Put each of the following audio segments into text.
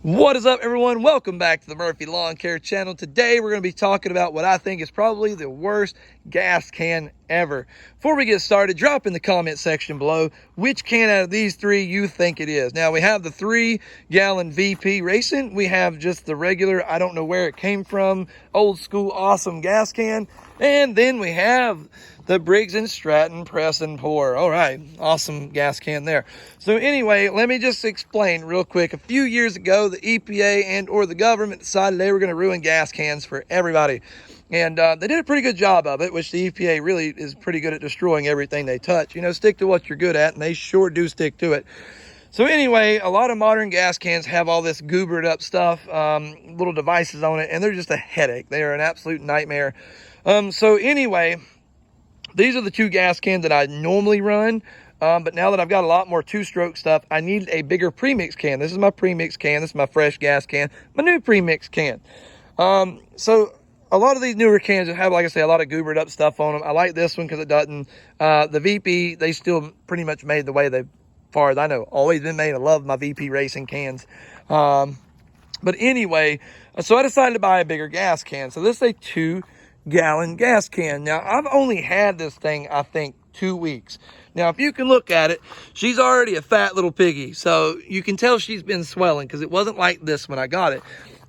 What is up, everyone? Welcome back to the Murphy Lawn Care channel. Today we're going to be talking about what I think is probably the worst gas can ever. Before we get started, drop in the comment section below which can out of these three you think it is. Now, we have the 3-gallon VP Racing. We have just the regular, I don't know where it came from, old school awesome gas can. And then we have the Briggs & Stratton Press and Pour. All right, awesome gas can there. So anyway, let me just explain real quick. A few years ago, the EPA and or the government decided they were going to ruin gas cans for everybody. And they did a pretty good job of it, which the EPA really is pretty good at destroying everything they touch. You know, stick to what you're good at, and they sure do stick to it. So anyway, a lot of modern gas cans have all this goobered up stuff, little devices on it, and they're just a headache. They are an absolute nightmare. So anyway, these are the two gas cans that I normally run. But now that I've got a lot more two-stroke stuff, I need a bigger premix can. This is my premix can. This is my fresh gas can, my new premix can. So a lot of these newer cans have, like I say, a lot of goobered up stuff on them. I like this one because it doesn't. The VP, they still pretty much made the way they, far as I know, always been made. I love my VP Racing cans. But anyway, so I decided to buy a bigger gas can. So this is a 2-gallon gas can. Now, I've only had this thing, I think, 2 weeks. Now, if you can look at it, she's already a fat little piggy. So you can tell she's been swelling because it wasn't like this when I got it.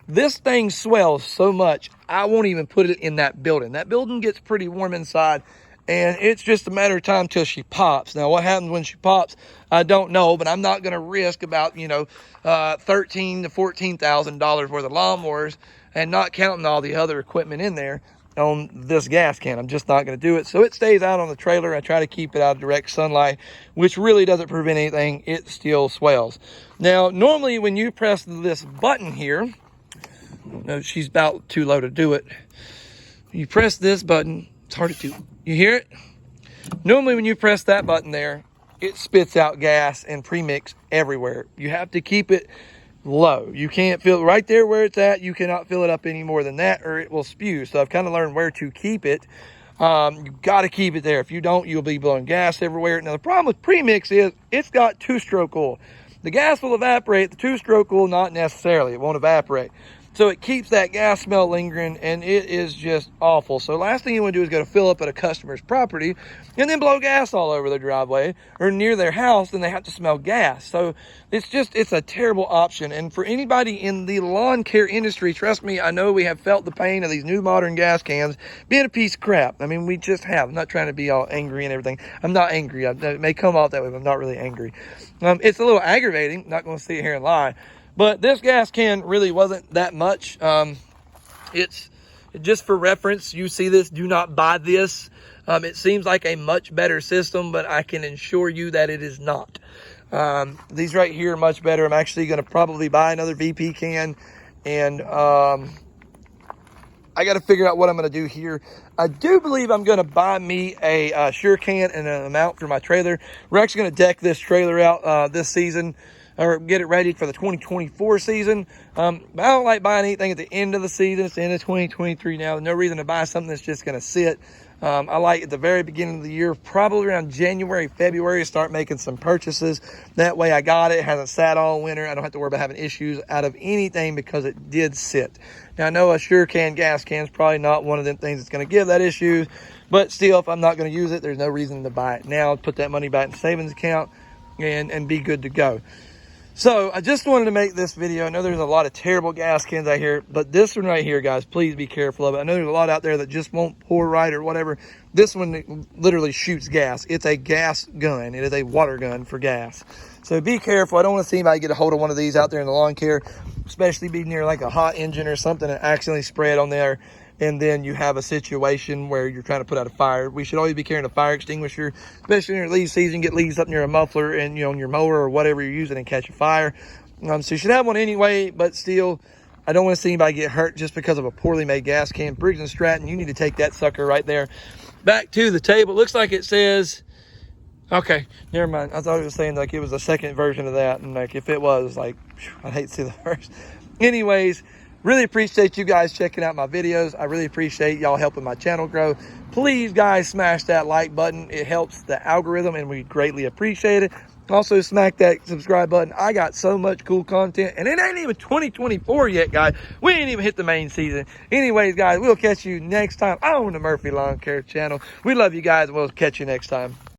This thing swells so much, I won't even put it in that building. That building gets pretty warm inside, and it's just a matter of time till she pops. Now, what happens when she pops, I don't know, but I'm not going to risk about, you know, $13,000 to $14,000 worth of lawnmowers and not counting all the other equipment in there on this gas can. I'm just not going to do it. So it stays out on the trailer. I try to keep it out of direct sunlight, which really doesn't prevent anything. It still swells. Now, normally when you press this button here, no, she's about too low to do it. You press this button, it's hard to do. You hear it? Normally when you press that button there, it spits out gas and premix everywhere. You have to keep it low. You can't fill it right there where it's at. You cannot fill it up any more than that or it will spew. So I've kind of learned where to keep it. You got to keep it there. If you don't, you'll be blowing gas everywhere. Now the problem with premix is it's got two-stroke oil. The gas will evaporate. The two-stroke oil, not necessarily. It won't evaporate. So it keeps that gas smell lingering, and it is just awful. So last thing you want to do is go to fill up at a customer's property and then blow gas all over their driveway or near their house, and they have to smell gas. So it's a terrible option. And for anybody in the lawn care industry, trust me, I know we have felt the pain of these new modern gas cans being a piece of crap. I mean, we just have. I'm not trying to be all angry and everything. I'm not angry. It may come off that way, but I'm not really angry. It's a little aggravating. Not going to sit here and lie. But this gas can really wasn't that much. It's just for reference. You see this, do not buy this. It seems like a much better system, but I can assure you that it is not. These right here are much better. I'm actually going to probably buy another VP can, and I got to figure out what I'm going to do here. I do believe I'm going to buy me a Sure Can and a mount for my trailer. We're actually going to deck this trailer out this season, or get it ready for the 2024 season. But I don't like buying anything at the end of the season. It's the end of 2023 now. No reason to buy something that's just going to sit. I like at the very beginning of the year, probably around January, February, start making some purchases. That way I got it. It hasn't sat all winter. I don't have to worry about having issues out of anything because it did sit. Now, I know a Sure Can gas can is probably not one of them things that's going to give that issue. But still, if I'm not going to use it, there's no reason to buy it now. Put that money back in the savings account and be good to go. So I just wanted to make this video. I know there's a lot of terrible gas cans out here, but this one right here, guys, please be careful of it. I know there's a lot out there that just won't pour right or whatever. This one literally shoots gas. It's a gas gun. It is a water gun for gas. So be careful. I don't want to see anybody get a hold of one of these out there in the lawn care, especially be near like a hot engine or something and accidentally spray it on there. And then you have a situation where you're trying to put out a fire. We should always be carrying a fire extinguisher, especially in your leaf season. Get leaves up near a muffler and, you know, on your mower or whatever you're using and catch a fire. So you should have one anyway, but still, I don't want to see anybody get hurt just because of a poorly made gas can. Briggs & Stratton, you need to take that sucker right there. Back to the table. It looks like it says, okay, never mind. I thought it was saying like it was a second version of that. And like if it was, like, I'd hate to see the first. Anyways, really appreciate you guys checking out my videos. I really appreciate y'all helping my channel grow. Please, guys, smash that like button. It helps the algorithm, and we greatly appreciate it. Also, smack that subscribe button. I got so much cool content, and it ain't even 2024 yet, guys. We ain't even hit the main season. Anyways, guys, we'll catch you next time on the Murphy Lawn Care channel. We love you guys, and we'll catch you next time.